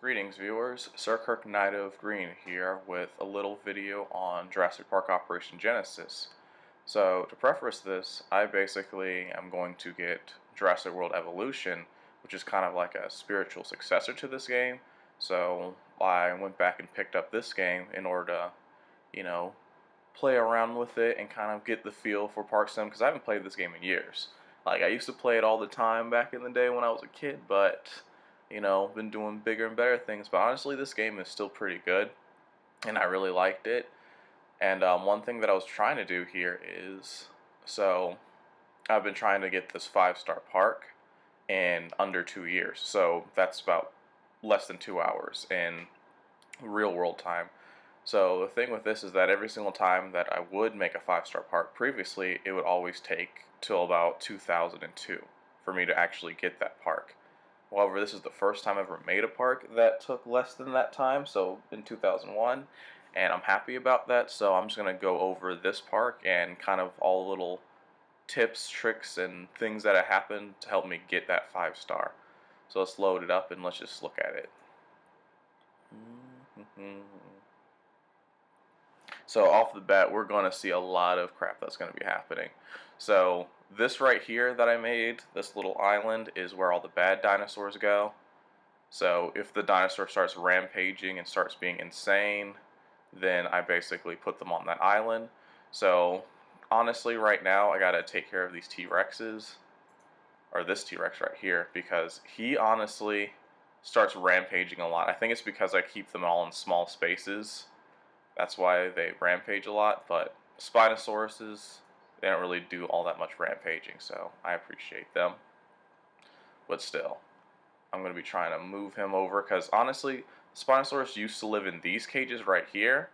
Greetings viewers, Sir Kirk Knight of Green here with a little video on Jurassic Park Operation Genesis. So to preface this, I basically am going to get Jurassic World Evolution, which is kind of like a spiritual successor to this game. So I went back and picked up this game in order to, play around with it and kind of get the feel for Park Sim, because I haven't played this game in years. Like, I used to play it all the time back in the day when I was a kid, but been doing bigger and better things. But honestly, this game is still pretty good, and I really liked it. And one thing that I was trying to do here is, so I've been trying to get this 5-star park in under 2 years. So that's about less than 2 hours in real world time. So the thing with this is that every single time that I would make a 5-star park previously, it would always take till about 2002 for me to actually get that park. However, this is the first time I've ever made a park that took less than that time, so in 2001, and I'm happy about that. So I'm just going to go over this park and kind of all the little tips, tricks, and things that have happened to help me get that 5-star. So let's load it up and let's just look at it. So off the bat, we're going to see a lot of crap that's going to be happening. So this right here that I made, this little island, is where all the bad dinosaurs go. So if the dinosaur starts rampaging and starts being insane, then I basically put them on that island. So honestly, right now, I gotta take care of these T-Rexes, or this T-Rex right here, because he honestly starts rampaging a lot. I think it's because I keep them all in small spaces. That's why they rampage a lot, but Spinosauruses, they don't really do all that much rampaging, so I appreciate them. But still, I'm going to be trying to move him over, because honestly, Spinosaurus used to live in these cages right here,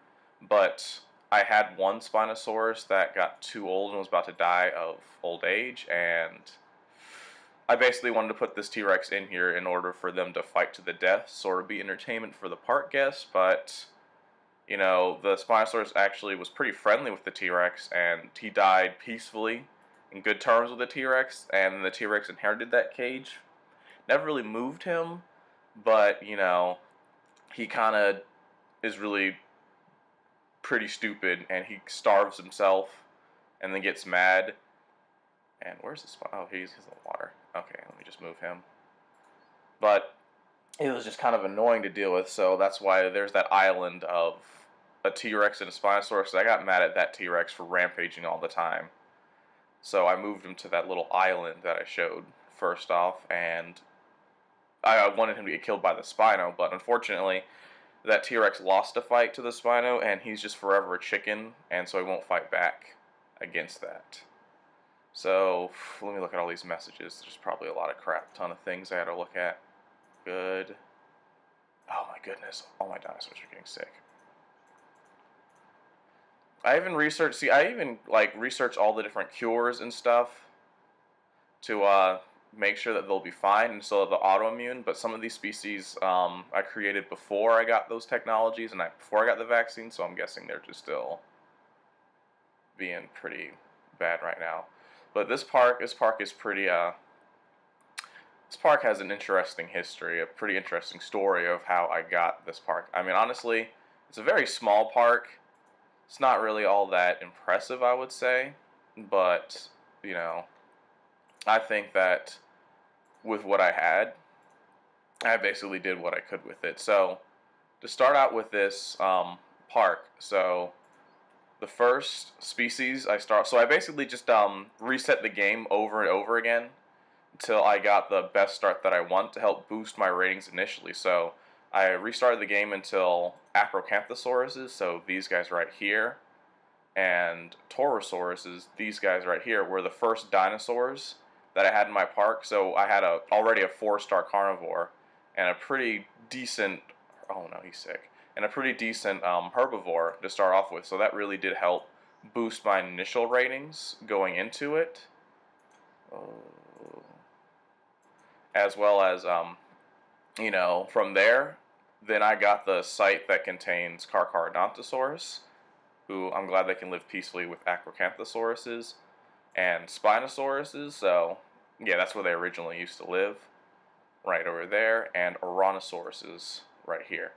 but I had one Spinosaurus that got too old and was about to die of old age, and I basically wanted to put this T-Rex in here in order for them to fight to the death, sort of be entertainment for the park guests, but the Spinosaurus actually was pretty friendly with the T-Rex, and he died peacefully, in good terms with the T-Rex, and the T-Rex inherited that cage. Never really moved him, but, he kind of is really pretty stupid, and he starves himself, and then gets mad. And where's the spot? Oh, he's in the water. Okay, let me just move him. But it was just kind of annoying to deal with, so that's why there's that island of a T-Rex and a Spinosaurus. I got mad at that T-Rex for rampaging all the time. So I moved him to that little island that I showed first off, and I wanted him to get killed by the Spino, but unfortunately that T-Rex lost a fight to the Spino, and he's just forever a chicken, and so he won't fight back against that. So let me look at all these messages. There's probably a lot of crap, ton of things I had to look at. Good. Oh my goodness, all my dinosaurs are getting sick. I even researched, research all the different cures and stuff to make sure that they'll be fine, and so the autoimmune, but some of these species I created before I got those technologies and before I got the vaccine, so I'm guessing they're just still being pretty bad right now. But this park is pretty, this park has an interesting history, a pretty interesting story of how I got this park. I mean, honestly, it's a very small park. It's not really all that impressive, I would say, but, I think that with what I had, I basically did what I could with it. So, to start out with this park, so the first species so I basically just reset the game over and over again until I got the best start that I want to help boost my ratings initially. So I restarted the game until Acrocanthosauruses, so these guys right here, and Torosauruses, these guys right here, were the first dinosaurs that I had in my park. So I had already a 4-star carnivore and a pretty decent, oh no, he's sick, and a pretty decent herbivore to start off with. So that really did help boost my initial ratings going into it. As well as, from there, then I got the site that contains Carcharodontosaurus, who I'm glad they can live peacefully with Acrocanthosauruses and Spinosauruses. So, yeah, that's where they originally used to live, right over there. And Ouranosaurus right here.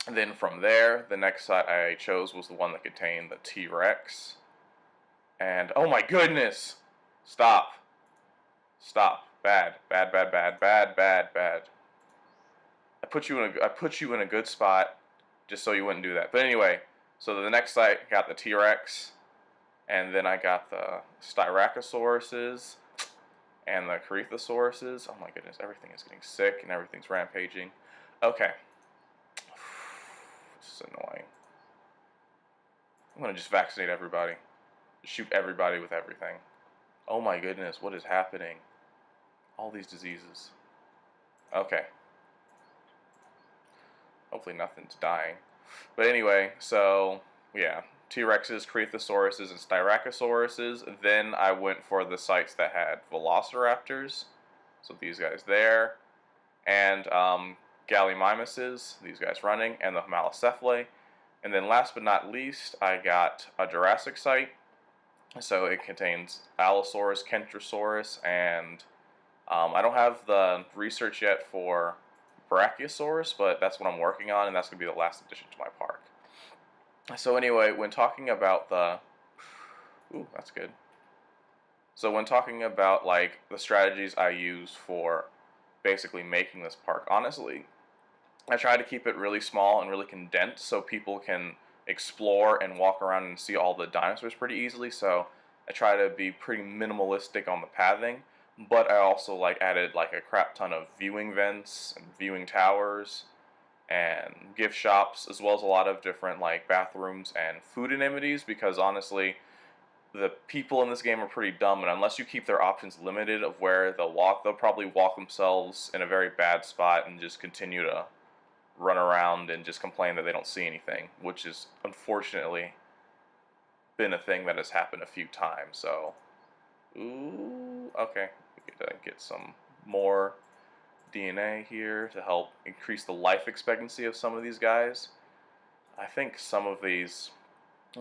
And then from there, the next site I chose was the one that contained the T-Rex. And oh my goodness! Stop. Stop. Bad. Bad, bad, bad, bad, bad, bad. I put you in a good spot just so you wouldn't do that. But anyway, so the next site got the T-Rex, and then I got the Styracosauruses and the Corythosauruses. Oh my goodness, everything is getting sick and everything's rampaging. Okay. This is annoying. I'm gonna just vaccinate everybody. Shoot everybody with everything. Oh my goodness, what is happening? All these diseases. Okay. Hopefully nothing's dying. But anyway, so yeah, T-Rexes, Corythosauruses, and Styracosauruses. Then I went for the sites that had Velociraptors, so these guys there, and Gallimimuses, these guys running, and the Malicephalae. And then last but not least, I got a Jurassic site. So it contains Allosaurus, Kentrosaurus, and I don't have the research yet for Brachiosaurus, but that's what I'm working on, and that's going to be the last addition to my park. So anyway, when talking about the... Ooh, that's good. So when talking about, like, the strategies I use for basically making this park, honestly, I try to keep it really small and really condensed so people can explore and walk around and see all the dinosaurs pretty easily. So I try to be pretty minimalistic on the pathing, but I also like added like a crap ton of viewing vents and viewing towers and gift shops, as well as a lot of different like bathrooms and food amenities, because honestly the people in this game are pretty dumb, and unless you keep their options limited of where they'll walk, they'll probably walk themselves in a very bad spot and just continue to run around and just complain that they don't see anything, which is unfortunately been a thing that has happened a few times. So, ooh, okay, we gotta get some more DNA here to help increase the life expectancy of some of these guys. I think some of these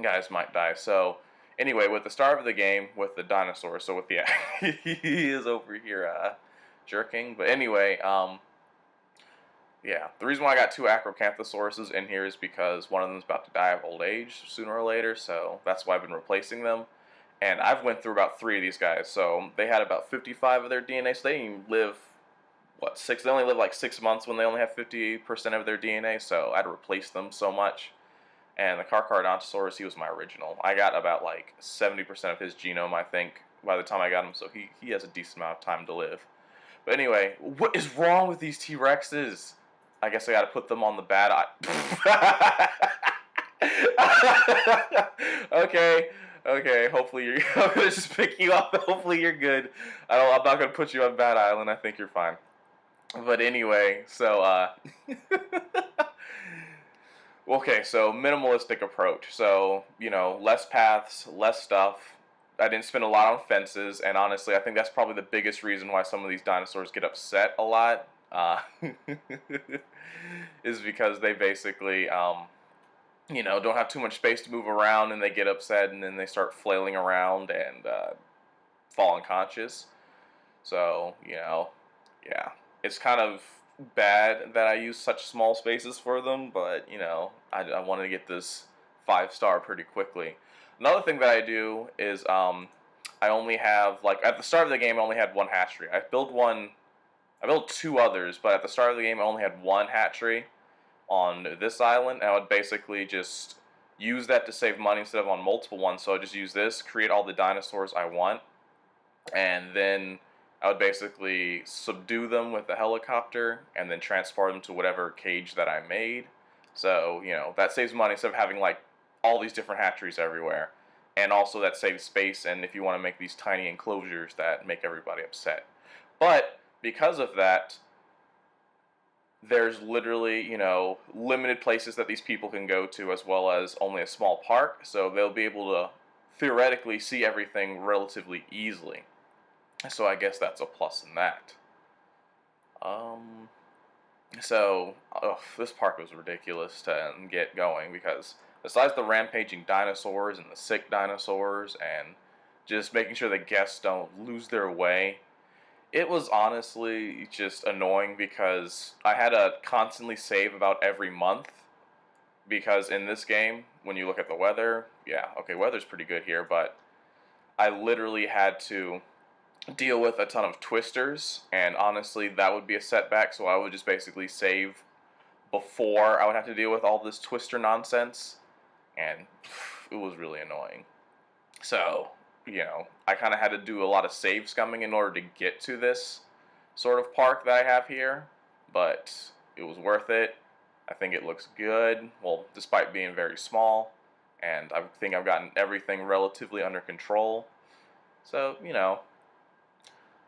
guys might die. So, anyway, with the start of the game, with the dinosaur, so with the he is over here jerking. But anyway, yeah, the reason why I got two Acrocanthosauruses in here is because one of them is about to die of old age sooner or later, so that's why I've been replacing them. And I've went through about 3 of these guys, so they had about 55 of their DNA, so they didn't live, what, 6? They only live like 6 months when they only have 50% of their DNA, so I'd replace them so much. And the Carcharodontosaurus, he was my original. I got about like 70% of his genome, I think, by the time I got him, so he has a decent amount of time to live. But anyway, what is wrong with these T-Rexes? I guess I gotta put them on the bad eye. Okay, hopefully you're... I'm gonna just pick you up, hopefully you're good. I'm not gonna put you on bad island, I think you're fine. But anyway, so, okay, so minimalistic approach. So, you know, less paths, less stuff. I didn't spend a lot on fences, and honestly, I think that's probably the biggest reason why some of these dinosaurs get upset a lot. Is because they basically, you know, don't have too much space to move around, and they get upset, and then they start flailing around and fall unconscious. So, you know, yeah, it's kind of bad that I use such small spaces for them, but, you know, I wanted to get this 5-star pretty quickly. Another thing that I do is I only have, like, at the start of the game, I only had one hatchery. I built 2 others, but at the start of the game, I only had 1 hatchery on this island, and I would basically just use that to save money instead of on multiple ones. So I just use this, create all the dinosaurs I want, and then I would basically subdue them with a helicopter and then transport them to whatever cage that I made. So, you know, that saves money instead of having, like, all these different hatcheries everywhere. And also that saves space, and if you want to make these tiny enclosures that make everybody upset. But because of that, there's literally, you know, limited places that these people can go to, as well as only a small park, so they'll be able to theoretically see everything relatively easily. So I guess that's a plus in that. So, this park was ridiculous to get going, because besides the rampaging dinosaurs and the sick dinosaurs and just making sure the guests don't lose their way, It was honestly just annoying because I had to constantly save about every month. Because in this game, when you look at the weather, yeah, okay, weather's pretty good here, but I literally had to deal with a ton of twisters, and honestly, that would be a setback, so I would just basically save before I would have to deal with all this twister nonsense, and it was really annoying. So, I kind of had to do a lot of save scumming in order to get to this sort of park that I have here, but it was worth it. I think it looks good, well, despite being very small, and I think I've gotten everything relatively under control. So,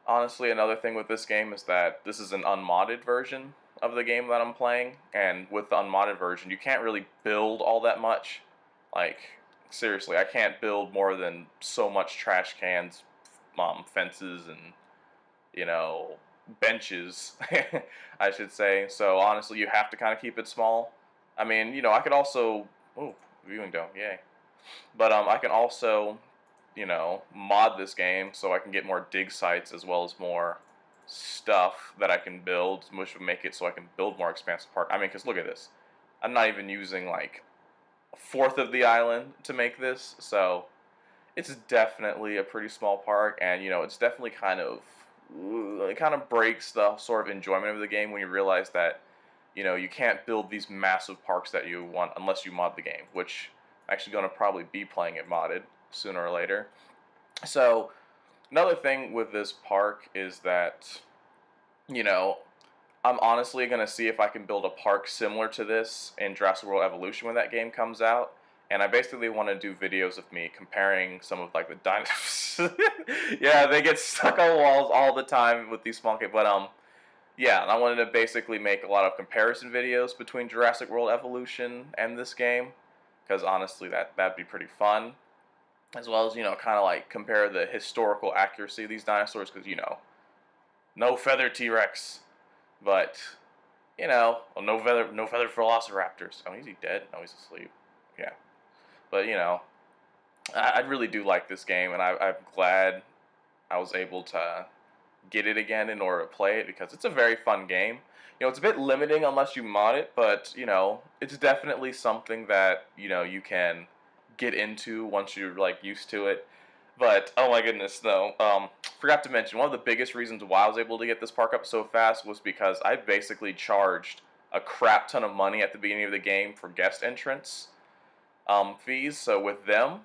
honestly, another thing with this game is that this is an unmodded version of the game that I'm playing, and with the unmodded version, you can't really build all that much. Like, seriously, I can't build more than so much trash cans, fences, and, benches, I should say. So, honestly, you have to kind of keep it small. I mean, I could also... Ooh, viewing dome, yay. But I can also mod this game so I can get more dig sites as well as more stuff that I can build, which would make it so I can build more expansive park. I mean, because look at this. I'm not even using like a fourth of the island to make this, so it's definitely a pretty small park, and it's definitely it kind of breaks the sort of enjoyment of the game when you realize that you can't build these massive parks that you want unless you mod the game, which I'm actually going to probably be playing it modded sooner or later. So, another thing with this park is that, I'm honestly going to see if I can build a park similar to this in Jurassic World Evolution when that game comes out. And I basically want to do videos of me comparing some of like the dinosaurs. Yeah, they get stuck on walls all the time with these small kids. But yeah, and I wanted to basically make a lot of comparison videos between Jurassic World Evolution and this game, because honestly, that'd be pretty fun. As well as, kind of like compare the historical accuracy of these dinosaurs, because, no feather T-Rex, but, well, no feather velociraptors. Oh, is he dead? No, he's asleep. Yeah. But, I really do like this game, and I'm glad I was able to get it again in order to play it, because it's a very fun game. It's a bit limiting unless you mod it, but, it's definitely something that, you can get into once you're like used to it. But oh my goodness, though, forgot to mention one of the biggest reasons why I was able to get this park up so fast was because I basically charged a crap ton of money at the beginning of the game for guest entrance fees. So with them,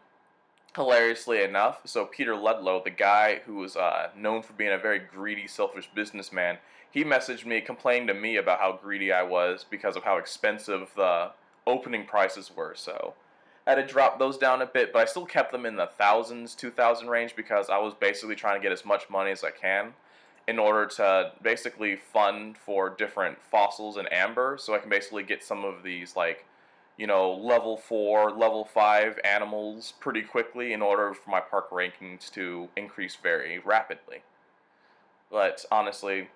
hilariously enough, so Peter Ludlow, the guy who was known for being a very greedy, selfish businessman, he messaged me complaining to me about how greedy I was because of how expensive the opening prices were. So I had to drop those down a bit, but I still kept them in the thousands, 2,000 range, because I was basically trying to get as much money as I can in order to basically fund for different fossils and amber, so I can basically get some of these, like, level 4, level 5 animals pretty quickly in order for my park rankings to increase very rapidly. But honestly,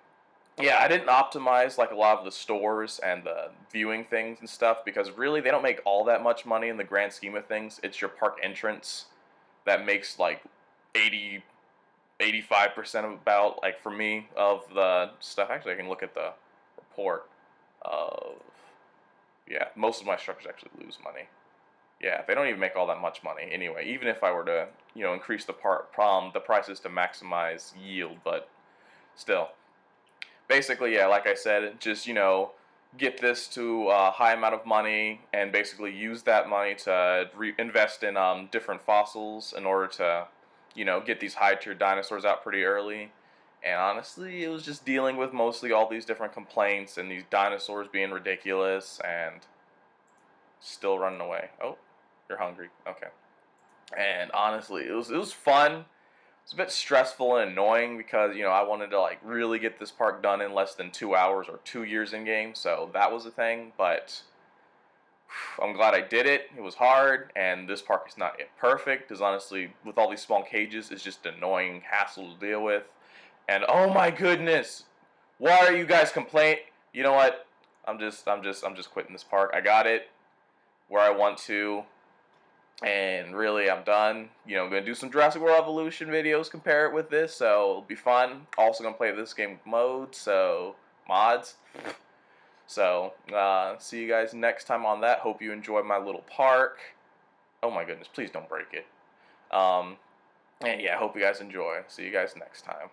yeah, I didn't optimize like a lot of the stores and the viewing things and stuff, because really they don't make all that much money in the grand scheme of things. It's your park entrance that makes like 85% about, like, for me, of the stuff. Actually, I can look at the report of, yeah, most of my structures actually lose money. Yeah, they don't even make all that much money anyway, even if I were to, increase the prices to maximize yield, but still. Basically, yeah, like I said, just, get this to a high amount of money and basically use that money to invest in different fossils in order to, get these high-tier dinosaurs out pretty early. And honestly, it was just dealing with mostly all these different complaints and these dinosaurs being ridiculous and still running away. Oh, you're hungry. Okay. And honestly, it was fun. It's a bit stressful and annoying because, I wanted to like really get this park done in less than 2 hours or 2 years in game, so that was a thing, but I'm glad I did it. It was hard, and this park is not yet perfect, because honestly, with all these small cages, it's just an annoying hassle to deal with. And oh my goodness, why are you guys complaining? You know what? I'm just quitting this park. I got it where I want to. And really, I'm done. You know, I'm going to do some Jurassic World Evolution videos, compare it with this, so it'll be fun. Also going to play this game with modes, so mods. So, see you guys next time on that. Hope you enjoy my little park. Oh my goodness, please don't break it. And yeah, hope you guys enjoy. See you guys next time.